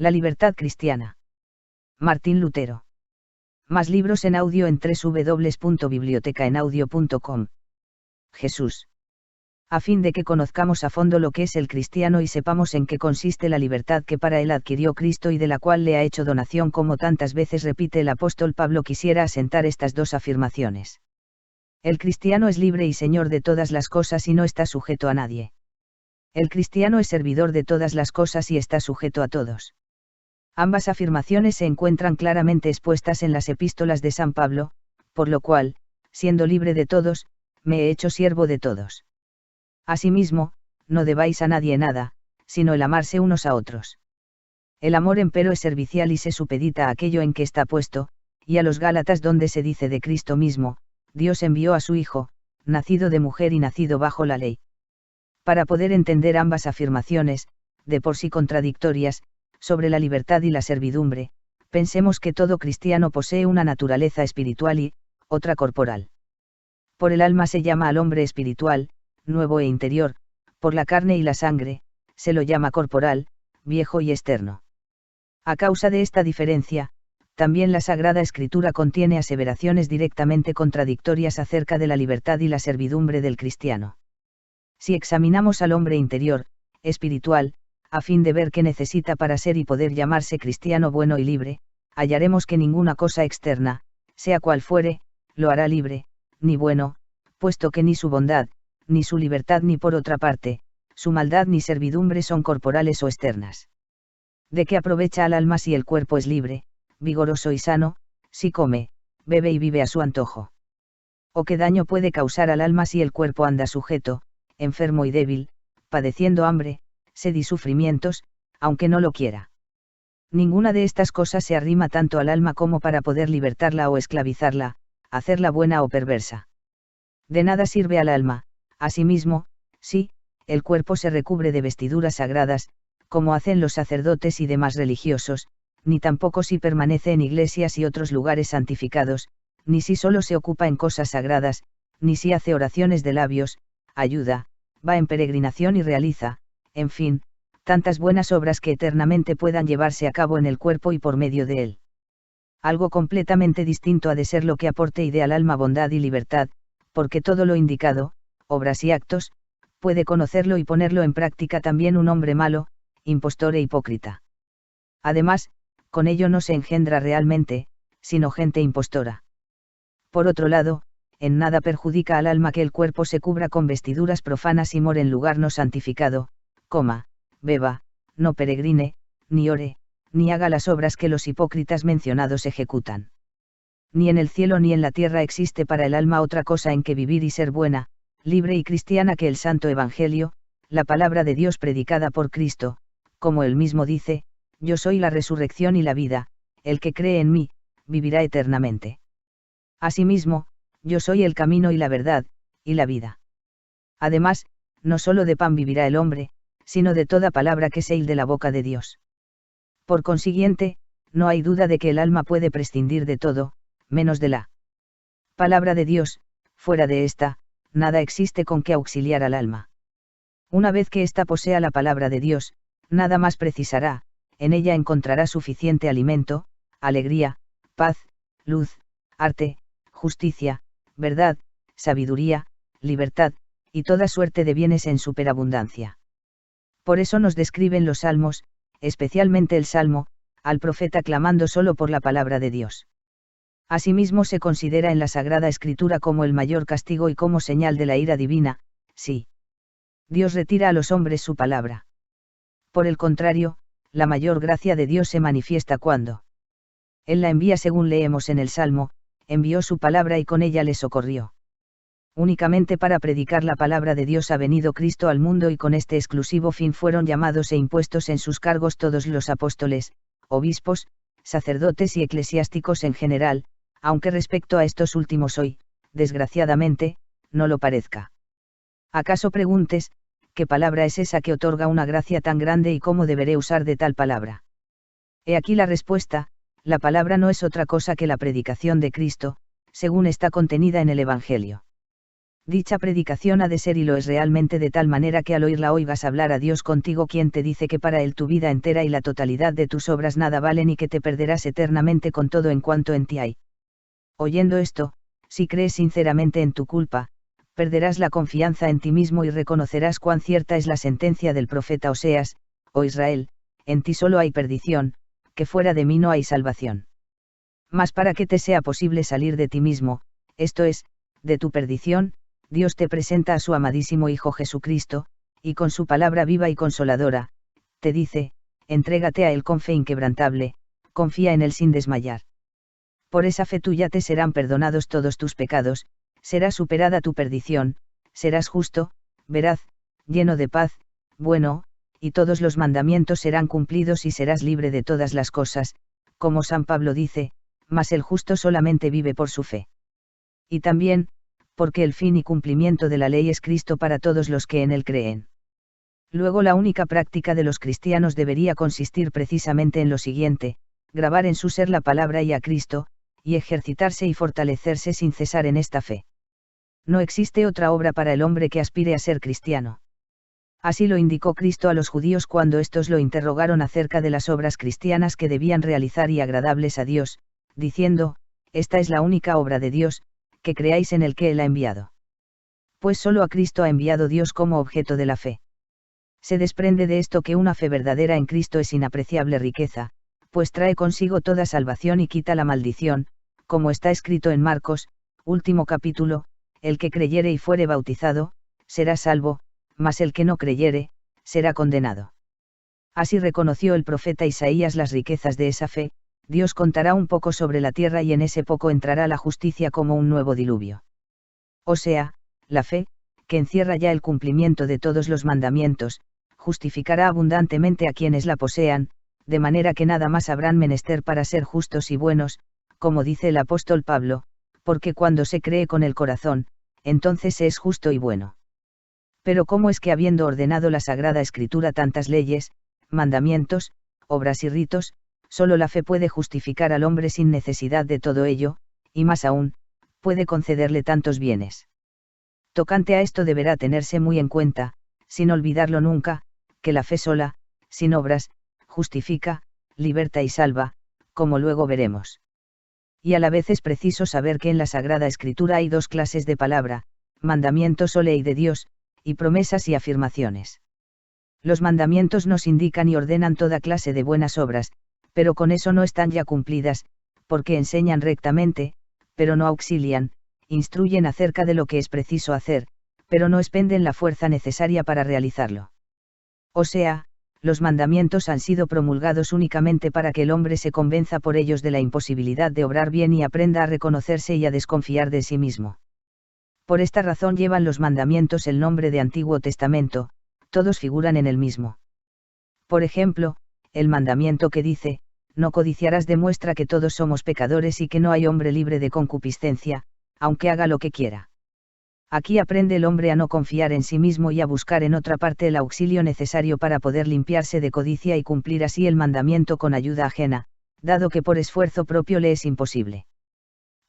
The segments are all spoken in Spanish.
La libertad cristiana. Martín Lutero. Más libros en audio en www.bibliotecaenaudio.com. Jesús. A fin de que conozcamos a fondo lo que es el cristiano y sepamos en qué consiste la libertad que para él adquirió Cristo y de la cual le ha hecho donación, como tantas veces repite el apóstol Pablo, quisiera asentar estas dos afirmaciones. El cristiano es libre y señor de todas las cosas y no está sujeto a nadie. El cristiano es servidor de todas las cosas y está sujeto a todos. Ambas afirmaciones se encuentran claramente expuestas en las epístolas de San Pablo, por lo cual, siendo libre de todos, me he hecho siervo de todos. Asimismo, no debáis a nadie nada, sino el amarse unos a otros. El amor empero es servicial y se supedita a aquello en que está puesto, y a los Gálatas, donde se dice de Cristo mismo: Dios envió a su Hijo, nacido de mujer y nacido bajo la ley. Para poder entender ambas afirmaciones, de por sí contradictorias, sobre la libertad y la servidumbre, pensemos que todo cristiano posee una naturaleza espiritual y otra corporal. Por el alma se llama al hombre espiritual, nuevo e interior; por la carne y la sangre, se lo llama corporal, viejo y externo. A causa de esta diferencia, también la Sagrada Escritura contiene aseveraciones directamente contradictorias acerca de la libertad y la servidumbre del cristiano. Si examinamos al hombre interior, espiritual, a fin de ver qué necesita para ser y poder llamarse cristiano bueno y libre, hallaremos que ninguna cosa externa, sea cual fuere, lo hará libre, ni bueno, puesto que ni su bondad, ni su libertad, ni por otra parte, su maldad ni servidumbre son corporales o externas. ¿De qué aprovecha al alma si el cuerpo es libre, vigoroso y sano, si come, bebe y vive a su antojo? ¿O qué daño puede causar al alma si el cuerpo anda sujeto, enfermo y débil, padeciendo hambre, sed y sufrimientos, aunque no lo quiera? Ninguna de estas cosas se arrima tanto al alma como para poder libertarla o esclavizarla, hacerla buena o perversa. De nada sirve al alma, asimismo, si el cuerpo se recubre de vestiduras sagradas, como hacen los sacerdotes y demás religiosos, ni tampoco si permanece en iglesias y otros lugares santificados, ni si solo se ocupa en cosas sagradas, ni si hace oraciones de labios, ayuda, va en peregrinación y realiza, en fin, tantas buenas obras que eternamente puedan llevarse a cabo en el cuerpo y por medio de él. Algo completamente distinto ha de ser lo que aporte y dé al alma bondad y libertad, porque todo lo indicado, obras y actos, puede conocerlo y ponerlo en práctica también un hombre malo, impostor e hipócrita. Además, con ello no se engendra realmente, sino gente impostora. Por otro lado, en nada perjudica al alma que el cuerpo se cubra con vestiduras profanas y more en lugar no santificado, coma, beba, no peregrine, ni ore, ni haga las obras que los hipócritas mencionados ejecutan. Ni en el cielo ni en la tierra existe para el alma otra cosa en que vivir y ser buena, libre y cristiana que el Santo Evangelio, la palabra de Dios predicada por Cristo, como él mismo dice: Yo soy la resurrección y la vida, el que cree en mí, vivirá eternamente. Asimismo, yo soy el camino y la verdad, y la vida. Además, no solo de pan vivirá el hombre, sino de toda palabra que sale de la boca de Dios. Por consiguiente, no hay duda de que el alma puede prescindir de todo, menos de la palabra de Dios; fuera de esta, nada existe con que auxiliar al alma. Una vez que ésta posea la palabra de Dios, nada más precisará, en ella encontrará suficiente alimento, alegría, paz, luz, arte, justicia, verdad, sabiduría, libertad, y toda suerte de bienes en superabundancia. Por eso nos describen los salmos, especialmente el Salmo, al profeta clamando solo por la palabra de Dios. Asimismo se considera en la Sagrada Escritura como el mayor castigo y como señal de la ira divina, si Dios retira a los hombres su palabra. Por el contrario, la mayor gracia de Dios se manifiesta cuando Él la envía, según leemos en el Salmo: envió su palabra y con ella le socorrió. Únicamente para predicar la palabra de Dios ha venido Cristo al mundo, y con este exclusivo fin fueron llamados e impuestos en sus cargos todos los apóstoles, obispos, sacerdotes y eclesiásticos en general, aunque respecto a estos últimos hoy, desgraciadamente, no lo parezca. ¿Acaso preguntes, qué palabra es esa que otorga una gracia tan grande y cómo deberé usar de tal palabra? He aquí la respuesta: la palabra no es otra cosa que la predicación de Cristo, según está contenida en el Evangelio. Dicha predicación ha de ser y lo es realmente de tal manera que al oírla oigas hablar a Dios contigo, quien te dice que para Él tu vida entera y la totalidad de tus obras nada valen y que te perderás eternamente con todo en cuanto en ti hay. Oyendo esto, si crees sinceramente en tu culpa, perderás la confianza en ti mismo y reconocerás cuán cierta es la sentencia del profeta Oseas: oh Israel, en ti solo hay perdición, que fuera de mí no hay salvación. Mas para que te sea posible salir de ti mismo, esto es, de tu perdición, Dios te presenta a su amadísimo Hijo Jesucristo, y con su palabra viva y consoladora, te dice: entrégate a Él con fe inquebrantable, confía en Él sin desmayar. Por esa fe tuya te serán perdonados todos tus pecados, será superada tu perdición, serás justo, veraz, lleno de paz, bueno, y todos los mandamientos serán cumplidos y serás libre de todas las cosas, como San Pablo dice: mas el justo solamente vive por su fe. Y también, porque el fin y cumplimiento de la ley es Cristo para todos los que en Él creen. Luego la única práctica de los cristianos debería consistir precisamente en lo siguiente: grabar en su ser la palabra y a Cristo, y ejercitarse y fortalecerse sin cesar en esta fe. No existe otra obra para el hombre que aspire a ser cristiano. Así lo indicó Cristo a los judíos cuando éstos lo interrogaron acerca de las obras cristianas que debían realizar y agradables a Dios, diciendo: esta es la única obra de Dios, que creáis en el que Él ha enviado. Pues solo a Cristo ha enviado Dios como objeto de la fe. Se desprende de esto que una fe verdadera en Cristo es inapreciable riqueza, pues trae consigo toda salvación y quita la maldición, como está escrito en Marcos, último capítulo: el que creyere y fuere bautizado, será salvo, mas el que no creyere, será condenado. Así reconoció el profeta Isaías las riquezas de esa fe: Dios contará un poco sobre la tierra y en ese poco entrará la justicia como un nuevo diluvio. O sea, la fe, que encierra ya el cumplimiento de todos los mandamientos, justificará abundantemente a quienes la posean, de manera que nada más habrán menester para ser justos y buenos, como dice el apóstol Pablo, porque cuando se cree con el corazón, entonces se es justo y bueno. Pero ¿cómo es que habiendo ordenado la Sagrada Escritura tantas leyes, mandamientos, obras y ritos, solo la fe puede justificar al hombre sin necesidad de todo ello, y más aún, puede concederle tantos bienes? Tocante a esto deberá tenerse muy en cuenta, sin olvidarlo nunca, que la fe sola, sin obras, justifica, liberta y salva, como luego veremos. Y a la vez es preciso saber que en la Sagrada Escritura hay dos clases de palabra: mandamientos o ley de Dios, y promesas y afirmaciones. Los mandamientos nos indican y ordenan toda clase de buenas obras, pero con eso no están ya cumplidas, porque enseñan rectamente, pero no auxilian, instruyen acerca de lo que es preciso hacer, pero no expenden la fuerza necesaria para realizarlo. O sea, los mandamientos han sido promulgados únicamente para que el hombre se convenza por ellos de la imposibilidad de obrar bien y aprenda a reconocerse y a desconfiar de sí mismo. Por esta razón llevan los mandamientos el nombre de Antiguo Testamento, todos figuran en el mismo. Por ejemplo, el mandamiento que dice: no codiciarás, demuestra que todos somos pecadores y que no hay hombre libre de concupiscencia, aunque haga lo que quiera. Aquí aprende el hombre a no confiar en sí mismo y a buscar en otra parte el auxilio necesario para poder limpiarse de codicia y cumplir así el mandamiento con ayuda ajena, dado que por esfuerzo propio le es imposible.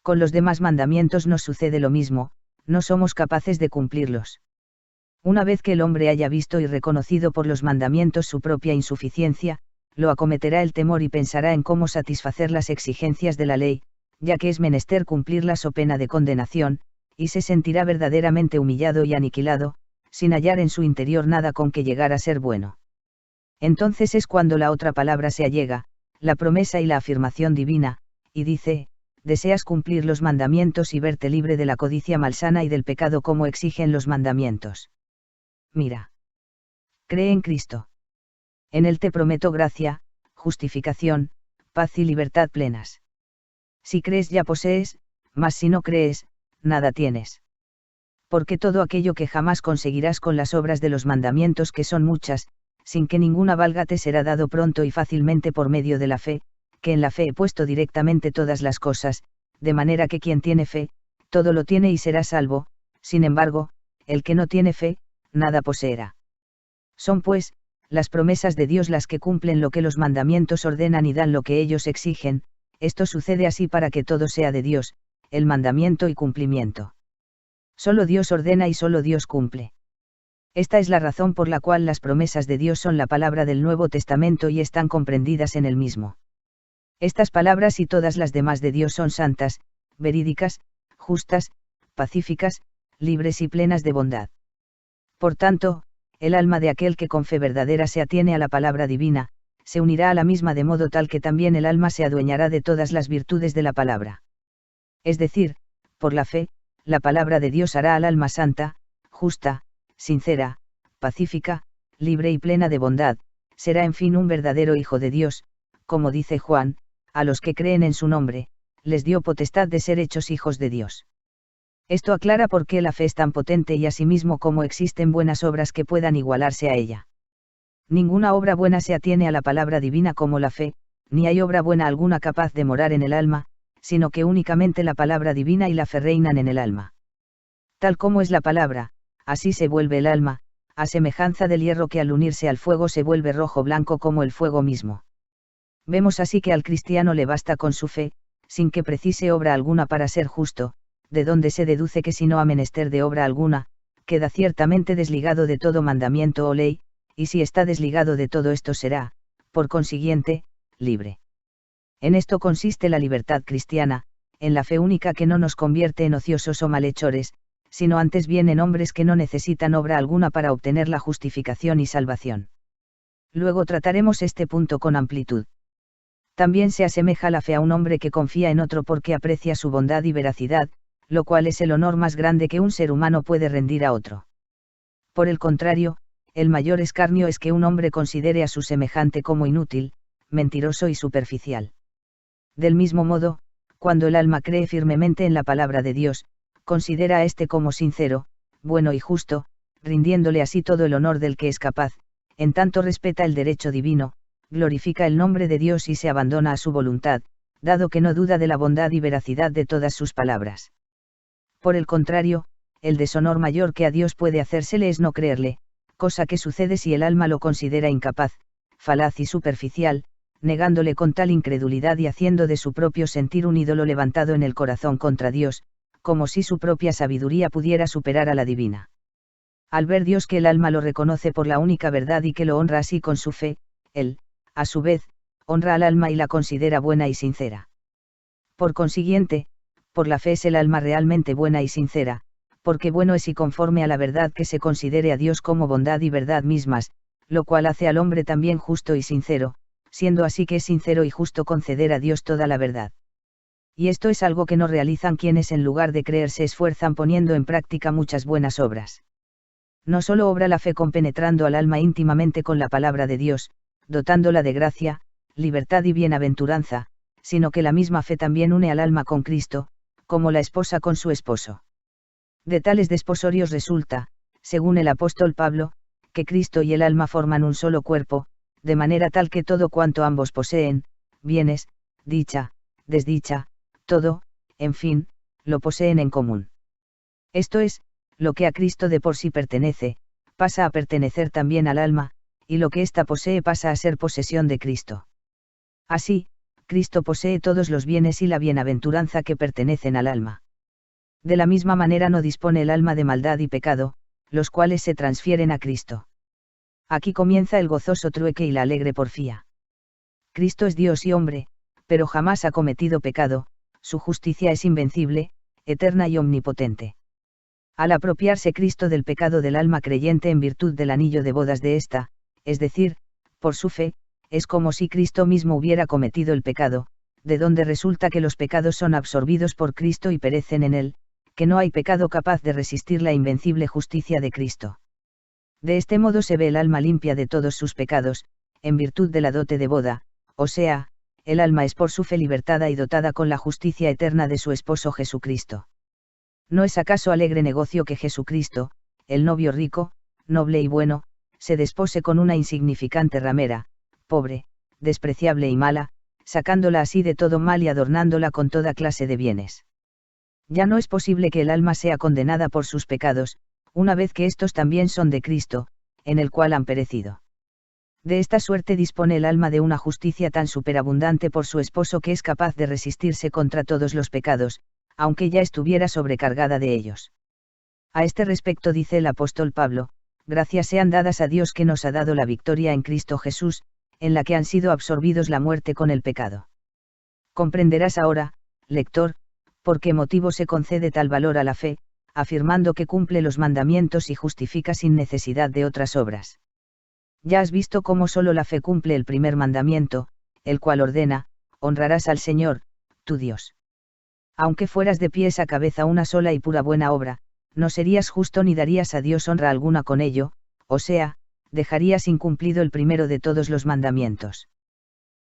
Con los demás mandamientos nos sucede lo mismo, no somos capaces de cumplirlos. Una vez que el hombre haya visto y reconocido por los mandamientos su propia insuficiencia, lo acometerá el temor y pensará en cómo satisfacer las exigencias de la ley, ya que es menester cumplirlas o pena de condenación, y se sentirá verdaderamente humillado y aniquilado, sin hallar en su interior nada con que llegar a ser bueno. Entonces es cuando la otra palabra se allega, la promesa y la afirmación divina, y dice: deseas cumplir los mandamientos y verte libre de la codicia malsana y del pecado como exigen los mandamientos. Mira. Cree en Cristo. En Él te prometo gracia, justificación, paz y libertad plenas. Si crees ya posees, mas si no crees, nada tienes. Porque todo aquello que jamás conseguirás con las obras de los mandamientos, que son muchas, sin que ninguna valga, te será dado pronto y fácilmente por medio de la fe, que en la fe he puesto directamente todas las cosas, de manera que quien tiene fe, todo lo tiene y será salvo. Sin embargo, el que no tiene fe, nada poseerá. Son pues, las promesas de Dios las que cumplen lo que los mandamientos ordenan y dan lo que ellos exigen. Esto sucede así para que todo sea de Dios, el mandamiento y cumplimiento. Solo Dios ordena y solo Dios cumple. Esta es la razón por la cual las promesas de Dios son la palabra del Nuevo Testamento y están comprendidas en el mismo. Estas palabras y todas las demás de Dios son santas, verídicas, justas, pacíficas, libres y plenas de bondad. Por tanto, el alma de aquel que con fe verdadera se atiene a la palabra divina, se unirá a la misma de modo tal que también el alma se adueñará de todas las virtudes de la palabra. Es decir, por la fe, la palabra de Dios hará al alma santa, justa, sincera, pacífica, libre y plena de bondad, será en fin un verdadero hijo de Dios, como dice Juan, a los que creen en su nombre, les dio potestad de ser hechos hijos de Dios. Esto aclara por qué la fe es tan potente y asimismo cómo existen buenas obras que puedan igualarse a ella. Ninguna obra buena se atiene a la palabra divina como la fe, ni hay obra buena alguna capaz de morar en el alma, sino que únicamente la palabra divina y la fe reinan en el alma. Tal como es la palabra, así se vuelve el alma, a semejanza del hierro que al unirse al fuego se vuelve rojo blanco como el fuego mismo. Vemos así que al cristiano le basta con su fe, sin que precise obra alguna para ser justo, de donde se deduce que si no ha menester de obra alguna, queda ciertamente desligado de todo mandamiento o ley, y si está desligado de todo esto será, por consiguiente, libre. En esto consiste la libertad cristiana, en la fe única que no nos convierte en ociosos o malhechores, sino antes bien en hombres que no necesitan obra alguna para obtener la justificación y salvación. Luego trataremos este punto con amplitud. También se asemeja la fe a un hombre que confía en otro porque aprecia su bondad y veracidad, lo cual es el honor más grande que un ser humano puede rendir a otro. Por el contrario, el mayor escarnio es que un hombre considere a su semejante como inútil, mentiroso y superficial. Del mismo modo, cuando el alma cree firmemente en la palabra de Dios, considera a éste como sincero, bueno y justo, rindiéndole así todo el honor del que es capaz, en tanto respeta el derecho divino, glorifica el nombre de Dios y se abandona a su voluntad, dado que no duda de la bondad y veracidad de todas sus palabras. Por el contrario, el deshonor mayor que a Dios puede hacérsele es no creerle, cosa que sucede si el alma lo considera incapaz, falaz y superficial, negándole con tal incredulidad y haciendo de su propio sentir un ídolo levantado en el corazón contra Dios, como si su propia sabiduría pudiera superar a la divina. Al ver Dios que el alma lo reconoce por la única verdad y que lo honra así con su fe, él, a su vez, honra al alma y la considera buena y sincera. Por consiguiente, por la fe es el alma realmente buena y sincera, porque bueno es y conforme a la verdad que se considere a Dios como bondad y verdad mismas, lo cual hace al hombre también justo y sincero, siendo así que es sincero y justo conceder a Dios toda la verdad. Y esto es algo que no realizan quienes en lugar de creer se esfuerzan poniendo en práctica muchas buenas obras. No solo obra la fe compenetrando al alma íntimamente con la palabra de Dios, dotándola de gracia, libertad y bienaventuranza, sino que la misma fe también une al alma con Cristo, como la esposa con su esposo. De tales desposorios resulta, según el apóstol Pablo, que Cristo y el alma forman un solo cuerpo, de manera tal que todo cuanto ambos poseen, bienes, dicha, desdicha, todo, en fin, lo poseen en común. Esto es, lo que a Cristo de por sí pertenece, pasa a pertenecer también al alma, y lo que ésta posee pasa a ser posesión de Cristo. Así, Cristo posee todos los bienes y la bienaventuranza que pertenecen al alma. De la misma manera no dispone el alma de maldad y pecado, los cuales se transfieren a Cristo. Aquí comienza el gozoso trueque y la alegre porfía. Cristo es Dios y hombre, pero jamás ha cometido pecado, su justicia es invencible, eterna y omnipotente. Al apropiarse Cristo del pecado del alma creyente en virtud del anillo de bodas de ésta, es decir, por su fe, es como si Cristo mismo hubiera cometido el pecado, de donde resulta que los pecados son absorbidos por Cristo y perecen en él, que no hay pecado capaz de resistir la invencible justicia de Cristo. De este modo se ve el alma limpia de todos sus pecados, en virtud de la dote de boda, o sea, el alma es por su fe libertada y dotada con la justicia eterna de su esposo Jesucristo. ¿No es acaso alegre negocio que Jesucristo, el novio rico, noble y bueno, se despose con una insignificante ramera, pobre, despreciable y mala, sacándola así de todo mal y adornándola con toda clase de bienes? Ya no es posible que el alma sea condenada por sus pecados, una vez que estos también son de Cristo, en el cual han perecido. De esta suerte dispone el alma de una justicia tan superabundante por su esposo que es capaz de resistirse contra todos los pecados, aunque ya estuviera sobrecargada de ellos. A este respecto dice el apóstol Pablo: gracias sean dadas a Dios que nos ha dado la victoria en Cristo Jesús, en la que han sido absorbidos la muerte con el pecado. Comprenderás ahora, lector, por qué motivo se concede tal valor a la fe, afirmando que cumple los mandamientos y justifica sin necesidad de otras obras. Ya has visto cómo solo la fe cumple el primer mandamiento, el cual ordena: honrarás al Señor, tu Dios. Aunque fueras de pies a cabeza una sola y pura buena obra, no serías justo ni darías a Dios honra alguna con ello, o sea, dejarías incumplido el primero de todos los mandamientos.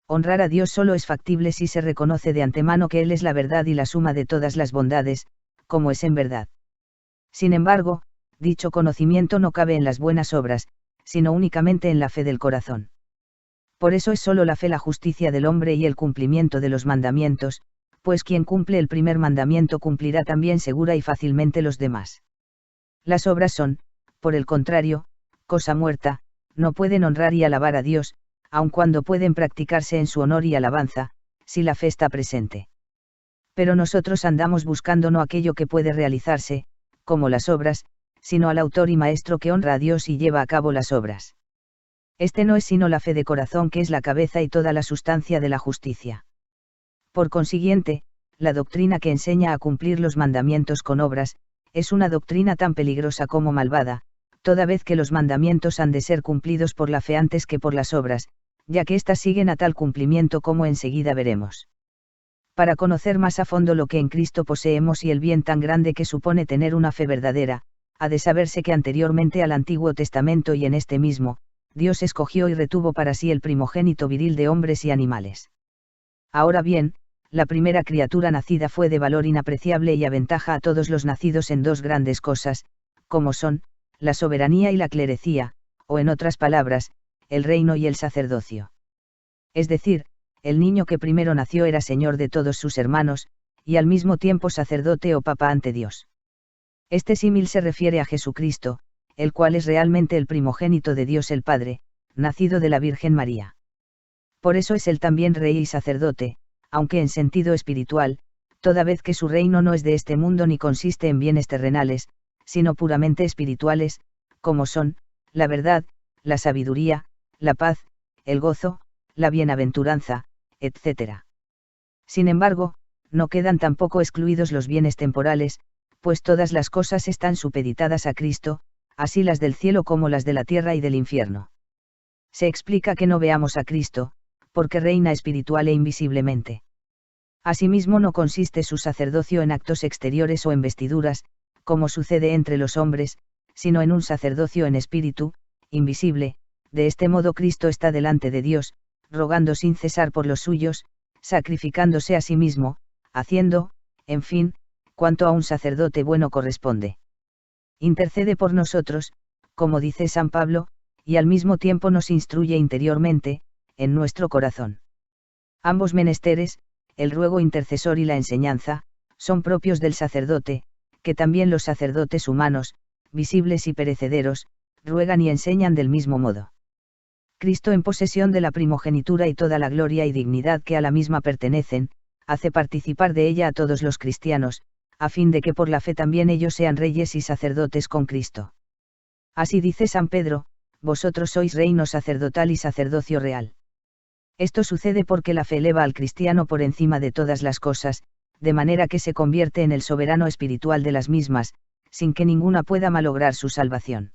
Honrar a Dios solo es factible si se reconoce de antemano que Él es la verdad y la suma de todas las bondades, como es en verdad. Sin embargo, dicho conocimiento no cabe en las buenas obras, sino únicamente en la fe del corazón. Por eso es solo la fe la justicia del hombre y el cumplimiento de los mandamientos, pues quien cumple el primer mandamiento cumplirá también segura y fácilmente los demás. Las obras son, por el contrario, cosa muerta, no pueden honrar y alabar a Dios, aun cuando pueden practicarse en su honor y alabanza, si la fe está presente. Pero nosotros andamos buscando no aquello que puede realizarse, como las obras, sino al autor y maestro que honra a Dios y lleva a cabo las obras. Este no es sino la fe de corazón, que es la cabeza y toda la sustancia de la justicia. Por consiguiente, la doctrina que enseña a cumplir los mandamientos con obras, es una doctrina tan peligrosa como malvada, toda vez que los mandamientos han de ser cumplidos por la fe antes que por las obras, ya que éstas siguen a tal cumplimiento como enseguida veremos. Para conocer más a fondo lo que en Cristo poseemos y el bien tan grande que supone tener una fe verdadera, ha de saberse que anteriormente al Antiguo Testamento y en este mismo, Dios escogió y retuvo para sí el primogénito viril de hombres y animales. Ahora bien, la primera criatura nacida fue de valor inapreciable y aventaja a todos los nacidos en dos grandes cosas, como son, la soberanía y la clerecía, o en otras palabras, el reino y el sacerdocio. Es decir, el niño que primero nació era señor de todos sus hermanos, y al mismo tiempo sacerdote o papa ante Dios. Este símil se refiere a Jesucristo, el cual es realmente el primogénito de Dios el Padre, nacido de la Virgen María. Por eso es él también rey y sacerdote, aunque en sentido espiritual, toda vez que su reino no es de este mundo ni consiste en bienes terrenales, sino puramente espirituales, como son, la verdad, la sabiduría, la paz, el gozo, la bienaventuranza, etc. Sin embargo, no quedan tampoco excluidos los bienes temporales, pues todas las cosas están supeditadas a Cristo, así las del cielo como las de la tierra y del infierno. Se explica que no veamos a Cristo, porque reina espiritual e invisiblemente. Asimismo no consiste su sacerdocio en actos exteriores o en vestiduras, como sucede entre los hombres, sino en un sacerdocio en espíritu, invisible. De este modo Cristo está delante de Dios, rogando sin cesar por los suyos, sacrificándose a sí mismo, haciendo, en fin, cuanto a un sacerdote bueno corresponde. Intercede por nosotros, como dice San Pablo, y al mismo tiempo nos instruye interiormente, en nuestro corazón. Ambos menesteres, el ruego intercesor y la enseñanza, son propios del sacerdote, que también los sacerdotes humanos, visibles y perecederos, ruegan y enseñan del mismo modo. Cristo, en posesión de la primogenitura y toda la gloria y dignidad que a la misma pertenecen, hace participar de ella a todos los cristianos, a fin de que por la fe también ellos sean reyes y sacerdotes con Cristo. Así dice San Pedro: vosotros sois reino sacerdotal y sacerdocio real. Esto sucede porque la fe eleva al cristiano por encima de todas las cosas, de manera que se convierte en el soberano espiritual de las mismas, sin que ninguna pueda malograr su salvación.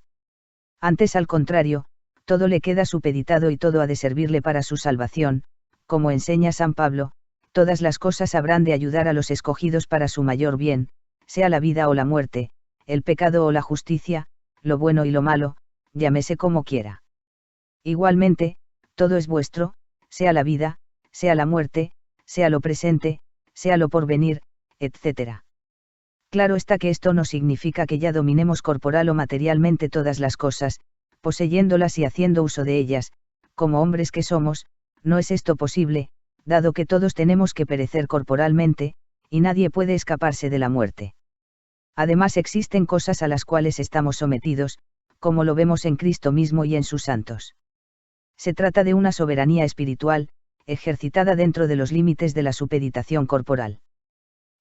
Antes, al contrario, todo le queda supeditado y todo ha de servirle para su salvación, como enseña San Pablo: todas las cosas habrán de ayudar a los escogidos para su mayor bien, sea la vida o la muerte, el pecado o la justicia, lo bueno y lo malo, llámese como quiera. Igualmente, todo es vuestro, sea la vida, sea la muerte, sea lo presente, sea lo porvenir, etc. Claro está que esto no significa que ya dominemos corporal o materialmente todas las cosas, poseyéndolas y haciendo uso de ellas, como hombres que somos. No es esto posible, dado que todos tenemos que perecer corporalmente, y nadie puede escaparse de la muerte. Además existen cosas a las cuales estamos sometidos, como lo vemos en Cristo mismo y en sus santos. Se trata de una soberanía espiritual, ejercitada dentro de los límites de la supeditación corporal.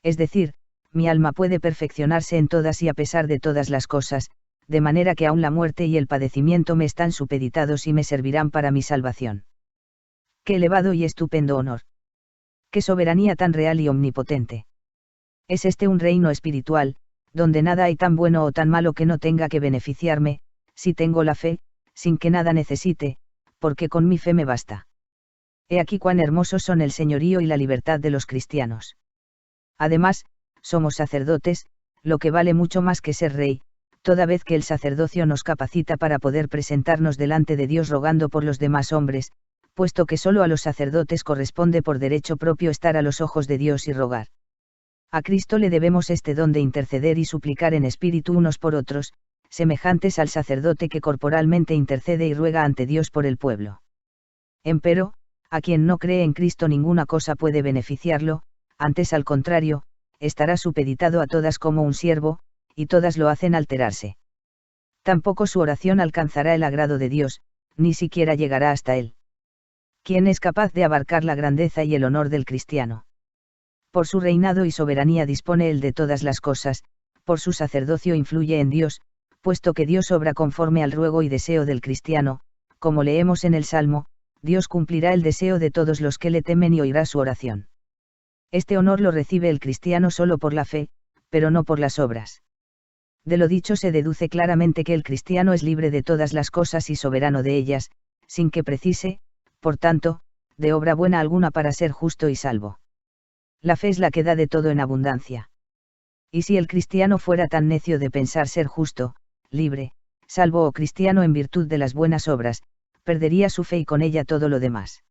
Es decir, mi alma puede perfeccionarse en todas y a pesar de todas las cosas, de manera que aún la muerte y el padecimiento me están supeditados y me servirán para mi salvación. Qué elevado y estupendo honor. Qué soberanía tan real y omnipotente. Es este un reino espiritual, donde nada hay tan bueno o tan malo que no tenga que beneficiarme, si tengo la fe, sin que nada necesite, porque con mi fe me basta. He aquí cuán hermosos son el señorío y la libertad de los cristianos. Además, somos sacerdotes, lo que vale mucho más que ser rey, toda vez que el sacerdocio nos capacita para poder presentarnos delante de Dios rogando por los demás hombres, puesto que solo a los sacerdotes corresponde por derecho propio estar a los ojos de Dios y rogar. A Cristo le debemos este don de interceder y suplicar en espíritu unos por otros, semejantes al sacerdote que corporalmente intercede y ruega ante Dios por el pueblo. Empero, a quien no cree en Cristo ninguna cosa puede beneficiarlo, antes al contrario, estará supeditado a todas como un siervo, y todas lo hacen alterarse. Tampoco su oración alcanzará el agrado de Dios, ni siquiera llegará hasta él. ¿Quién es capaz de abarcar la grandeza y el honor del cristiano? Por su reinado y soberanía dispone él de todas las cosas, por su sacerdocio influye en Dios, puesto que Dios obra conforme al ruego y deseo del cristiano, como leemos en el Salmo, Dios cumplirá el deseo de todos los que le temen y oirá su oración. Este honor lo recibe el cristiano solo por la fe, pero no por las obras. De lo dicho se deduce claramente que el cristiano es libre de todas las cosas y soberano de ellas, sin que precise, por tanto, de obra buena alguna para ser justo y salvo. La fe es la que da de todo en abundancia. Y si el cristiano fuera tan necio de pensar ser justo, libre, salvo o cristiano en virtud de las buenas obras, perdería su fe y con ella todo lo demás.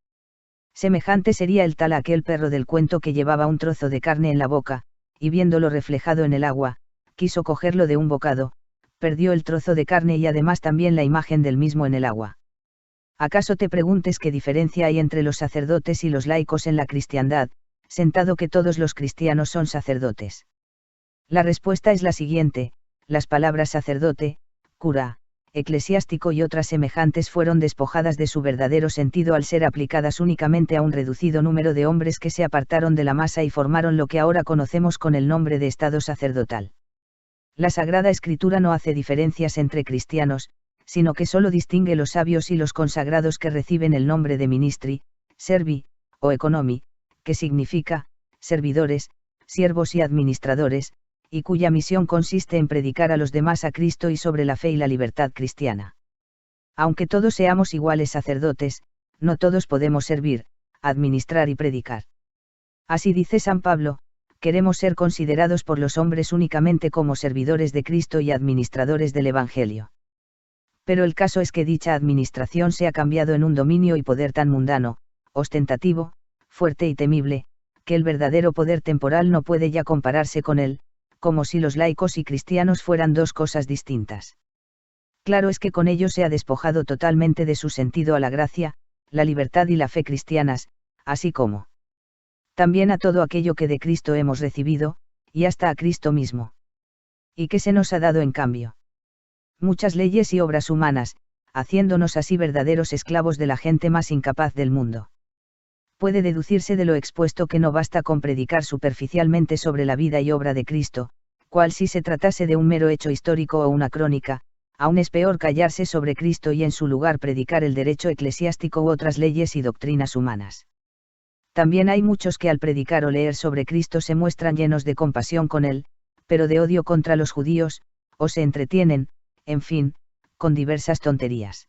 Semejante sería el tal a aquel perro del cuento que llevaba un trozo de carne en la boca, y viéndolo reflejado en el agua, quiso cogerlo de un bocado, perdió el trozo de carne y además también la imagen del mismo en el agua. ¿Acaso te preguntes qué diferencia hay entre los sacerdotes y los laicos en la cristiandad, sentado que todos los cristianos son sacerdotes? La respuesta es la siguiente: las palabras sacerdote, cura, eclesiástico y otras semejantes fueron despojadas de su verdadero sentido al ser aplicadas únicamente a un reducido número de hombres que se apartaron de la masa y formaron lo que ahora conocemos con el nombre de estado sacerdotal. La Sagrada Escritura no hace diferencias entre cristianos, sino que solo distingue los sabios y los consagrados que reciben el nombre de ministri, servi, o economi, que significa, servidores, siervos y administradores, y cuya misión consiste en predicar a los demás a Cristo y sobre la fe y la libertad cristiana. Aunque todos seamos iguales sacerdotes, no todos podemos servir, administrar y predicar. Así dice San Pablo, queremos ser considerados por los hombres únicamente como servidores de Cristo y administradores del Evangelio. Pero el caso es que dicha administración se ha cambiado en un dominio y poder tan mundano, ostentativo, fuerte y temible, que el verdadero poder temporal no puede ya compararse con él, como si los laicos y cristianos fueran dos cosas distintas. Claro es que con ello se ha despojado totalmente de su sentido a la gracia, la libertad y la fe cristianas, así como también a todo aquello que de Cristo hemos recibido, y hasta a Cristo mismo. ¿Y qué se nos ha dado en cambio? Muchas leyes y obras humanas, haciéndonos así verdaderos esclavos de la gente más incapaz del mundo. Puede deducirse de lo expuesto que no basta con predicar superficialmente sobre la vida y obra de Cristo, cual si se tratase de un mero hecho histórico o una crónica, aún es peor callarse sobre Cristo y en su lugar predicar el derecho eclesiástico u otras leyes y doctrinas humanas. También hay muchos que al predicar o leer sobre Cristo se muestran llenos de compasión con él, pero de odio contra los judíos, o se entretienen, en fin, con diversas tonterías.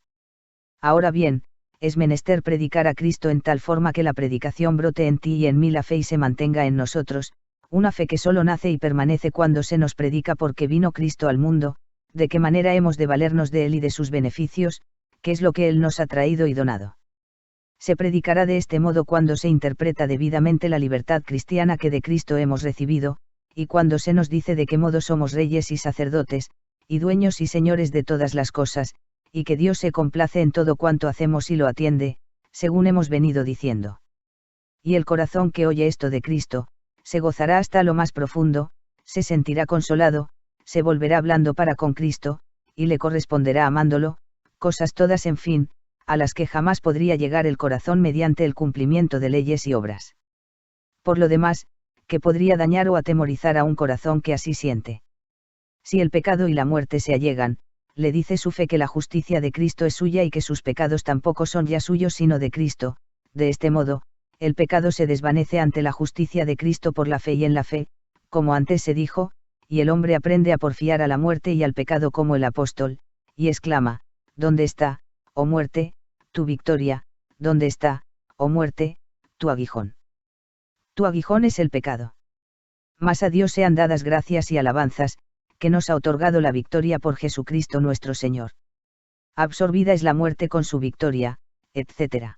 Ahora bien, es menester predicar a Cristo en tal forma que la predicación brote en ti y en mí la fe y se mantenga en nosotros, una fe que solo nace y permanece cuando se nos predica porque vino Cristo al mundo, de qué manera hemos de valernos de él y de sus beneficios, qué es lo que él nos ha traído y donado. Se predicará de este modo cuando se interpreta debidamente la libertad cristiana que de Cristo hemos recibido, y cuando se nos dice de qué modo somos reyes y sacerdotes, y dueños y señores de todas las cosas, y que Dios se complace en todo cuanto hacemos y lo atiende, según hemos venido diciendo. Y el corazón que oye esto de Cristo, se gozará hasta lo más profundo, se sentirá consolado, se volverá blando para con Cristo, y le corresponderá amándolo, cosas todas en fin, a las que jamás podría llegar el corazón mediante el cumplimiento de leyes y obras. Por lo demás, que podría dañar o atemorizar a un corazón que así siente. Si el pecado y la muerte se allegan, le dice su fe que la justicia de Cristo es suya y que sus pecados tampoco son ya suyos sino de Cristo. De este modo, el pecado se desvanece ante la justicia de Cristo por la fe y en la fe, como antes se dijo, y el hombre aprende a porfiar a la muerte y al pecado como el apóstol, y exclama: ¿Dónde está, oh muerte, tu victoria? ¿Dónde está, oh muerte, tu aguijón? Tu aguijón es el pecado. Mas a Dios sean dadas gracias y alabanzas, que nos ha otorgado la victoria por Jesucristo nuestro Señor. Absorbida es la muerte con su victoria, etc.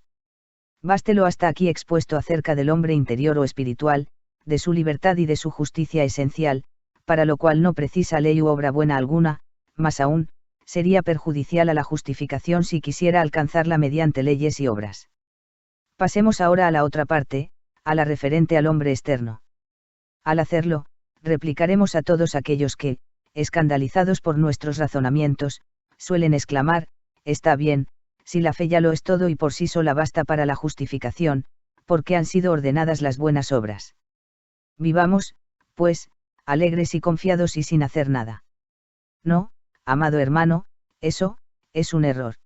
Bástelo hasta aquí expuesto acerca del hombre interior o espiritual, de su libertad y de su justicia esencial, para lo cual no precisa ley u obra buena alguna, más aún, sería perjudicial a la justificación si quisiera alcanzarla mediante leyes y obras. Pasemos ahora a la otra parte, a la referente al hombre externo. Al hacerlo, replicaremos a todos aquellos que, escandalizados por nuestros razonamientos, suelen exclamar: está bien, si la fe ya lo es todo y por sí sola basta para la justificación, porque han sido ordenadas las buenas obras. Vivamos, pues, alegres y confiados y sin hacer nada. No, amado hermano, eso es un error.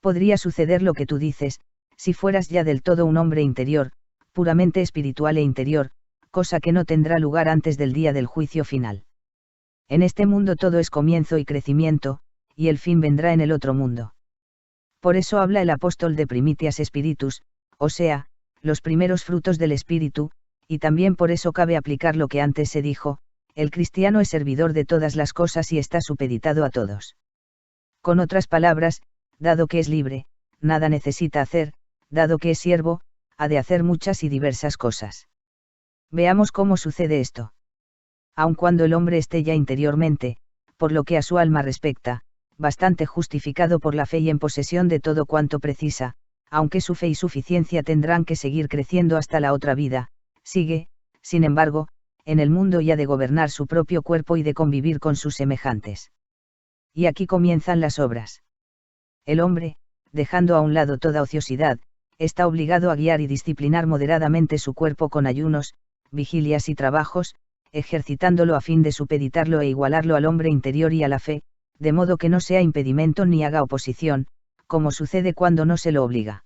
Podría suceder lo que tú dices, si fueras ya del todo un hombre interior, puramente espiritual e interior, cosa que no tendrá lugar antes del día del juicio final. En este mundo todo es comienzo y crecimiento, y el fin vendrá en el otro mundo. Por eso habla el apóstol de primitias spiritus, o sea, los primeros frutos del espíritu, y también por eso cabe aplicar lo que antes se dijo: el cristiano es servidor de todas las cosas y está supeditado a todos. Con otras palabras, dado que es libre, nada necesita hacer; dado que es siervo, ha de hacer muchas y diversas cosas. Veamos cómo sucede esto. Aun cuando el hombre esté ya interiormente, por lo que a su alma respecta, bastante justificado por la fe y en posesión de todo cuanto precisa, aunque su fe y suficiencia tendrán que seguir creciendo hasta la otra vida, sigue, sin embargo, en el mundo y ha de gobernar su propio cuerpo y de convivir con sus semejantes. Y aquí comienzan las obras. El hombre, dejando a un lado toda ociosidad, está obligado a guiar y disciplinar moderadamente su cuerpo con ayunos, vigilias y trabajos, ejercitándolo a fin de supeditarlo e igualarlo al hombre interior y a la fe, de modo que no sea impedimento ni haga oposición, como sucede cuando no se lo obliga.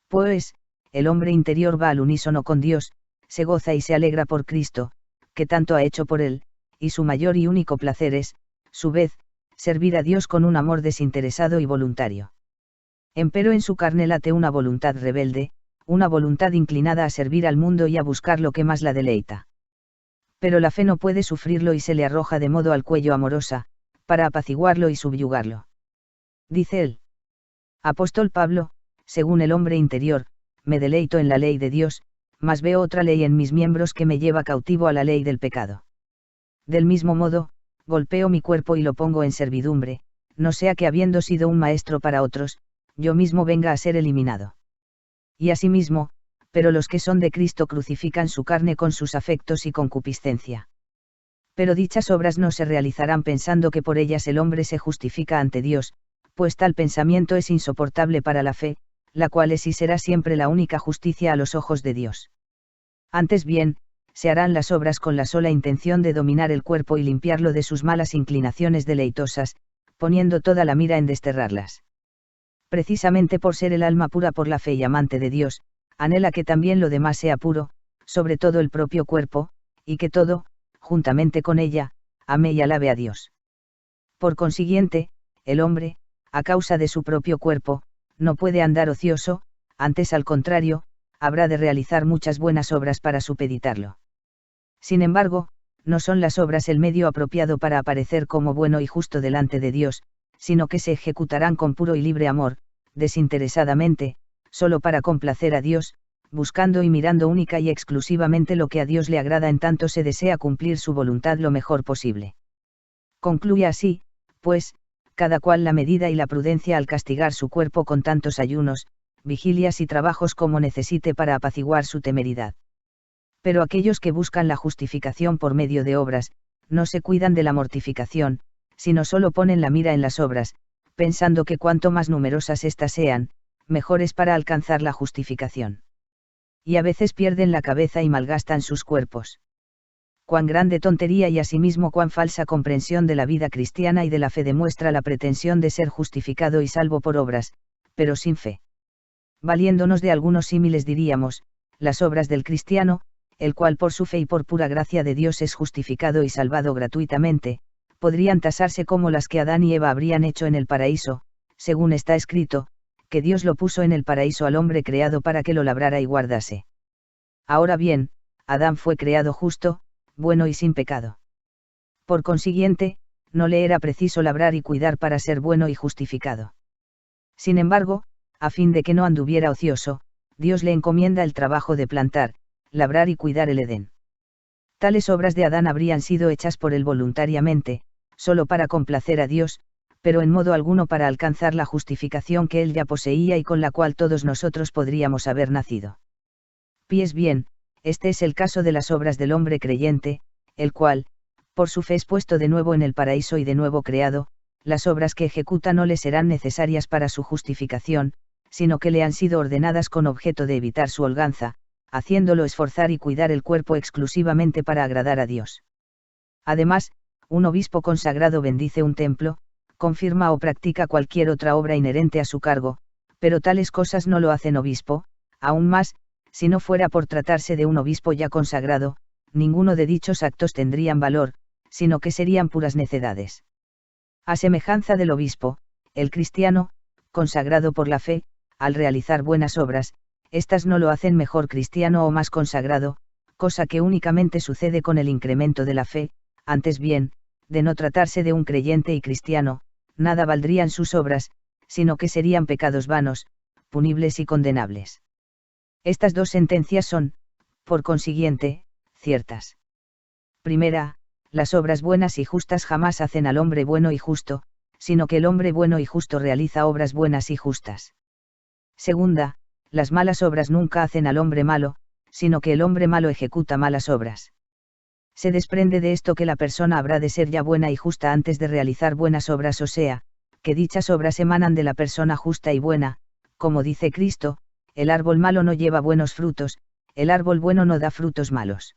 Pues, el hombre interior va al unísono con Dios, se goza y se alegra por Cristo, que tanto ha hecho por él, y su mayor y único placer es, su vez, servir a Dios con un amor desinteresado y voluntario. Empero en su carne late una voluntad rebelde, una voluntad inclinada a servir al mundo y a buscar lo que más la deleita. Pero la fe no puede sufrirlo y se le arroja de modo al cuello amorosa, para apaciguarlo y subyugarlo. Dice el apóstol Pablo: según el hombre interior, me deleito en la ley de Dios, mas veo otra ley en mis miembros que me lleva cautivo a la ley del pecado. Del mismo modo, golpeo mi cuerpo y lo pongo en servidumbre, no sea que habiendo sido un maestro para otros, yo mismo venga a ser eliminado. Y asimismo, pero los que son de Cristo crucifican su carne con sus afectos y concupiscencia. Pero dichas obras no se realizarán pensando que por ellas el hombre se justifica ante Dios, pues tal pensamiento es insoportable para la fe, la cual es y será siempre la única justicia a los ojos de Dios. Antes bien, se harán las obras con la sola intención de dominar el cuerpo y limpiarlo de sus malas inclinaciones deleitosas, poniendo toda la mira en desterrarlas. Precisamente por ser el alma pura por la fe y amante de Dios, anhela que también lo demás sea puro, sobre todo el propio cuerpo, y que todo, juntamente con ella, ame y alabe a Dios. Por consiguiente, el hombre, a causa de su propio cuerpo, no puede andar ocioso, antes al contrario, habrá de realizar muchas buenas obras para supeditarlo. Sin embargo, no son las obras el medio apropiado para aparecer como bueno y justo delante de Dios, sino que se ejecutarán con puro y libre amor, desinteresadamente, solo para complacer a Dios, buscando y mirando única y exclusivamente lo que a Dios le agrada en tanto se desea cumplir su voluntad lo mejor posible. Concluye así, pues, cada cual la medida y la prudencia al castigar su cuerpo con tantos ayunos, vigilias y trabajos como necesite para apaciguar su temeridad. Pero aquellos que buscan la justificación por medio de obras, no se cuidan de la mortificación, sino solo ponen la mira en las obras, pensando que cuanto más numerosas éstas sean, mejor es para alcanzar la justificación. y a veces pierden la cabeza y malgastan sus cuerpos. Cuán grande tontería y asimismo cuán falsa comprensión de la vida cristiana y de la fe demuestra la pretensión de ser justificado y salvo por obras, pero sin fe. Valiéndonos de algunos símiles diríamos, las obras del cristiano, el cual por su fe y por pura gracia de Dios es justificado y salvado gratuitamente, podrían tasarse como las que Adán y Eva habrían hecho en el paraíso, según está escrito, que Dios lo puso en el paraíso al hombre creado para que lo labrara y guardase. Ahora bien, Adán fue creado justo, bueno y sin pecado. Por consiguiente, no le era preciso labrar y cuidar para ser bueno y justificado. Sin embargo, a fin de que no anduviera ocioso, Dios le encomienda el trabajo de plantar, labrar y cuidar el Edén. Tales obras de Adán habrían sido hechas por él voluntariamente, solo para complacer a Dios, pero en modo alguno para alcanzar la justificación que él ya poseía y con la cual todos nosotros podríamos haber nacido. Pies bien, este es el caso de las obras del hombre creyente, el cual, por su fe es puesto de nuevo en el paraíso y de nuevo creado, las obras que ejecuta no le serán necesarias para su justificación, sino que le han sido ordenadas con objeto de evitar su holganza, haciéndolo esforzar y cuidar el cuerpo exclusivamente para agradar a Dios. Además, un obispo consagrado bendice un templo, confirma o practica cualquier otra obra inherente a su cargo, pero tales cosas no lo hacen obispo, aún más, si no fuera por tratarse de un obispo ya consagrado, ninguno de dichos actos tendrían valor, sino que serían puras necedades. A semejanza del obispo, el cristiano, consagrado por la fe, al realizar buenas obras, éstas no lo hacen mejor cristiano o más consagrado, cosa que únicamente sucede con el incremento de la fe, antes bien, de no tratarse de un creyente y cristiano, nada valdrían sus obras, sino que serían pecados vanos, punibles y condenables. Estas dos sentencias son, por consiguiente, ciertas. Primera, las obras buenas y justas jamás hacen al hombre bueno y justo, sino que el hombre bueno y justo realiza obras buenas y justas. Segunda, las malas obras nunca hacen al hombre malo, sino que el hombre malo ejecuta malas obras. Se desprende de esto que la persona habrá de ser ya buena y justa antes de realizar buenas obras, o sea, que dichas obras emanan de la persona justa y buena, como dice Cristo, el árbol malo no lleva buenos frutos, el árbol bueno no da frutos malos.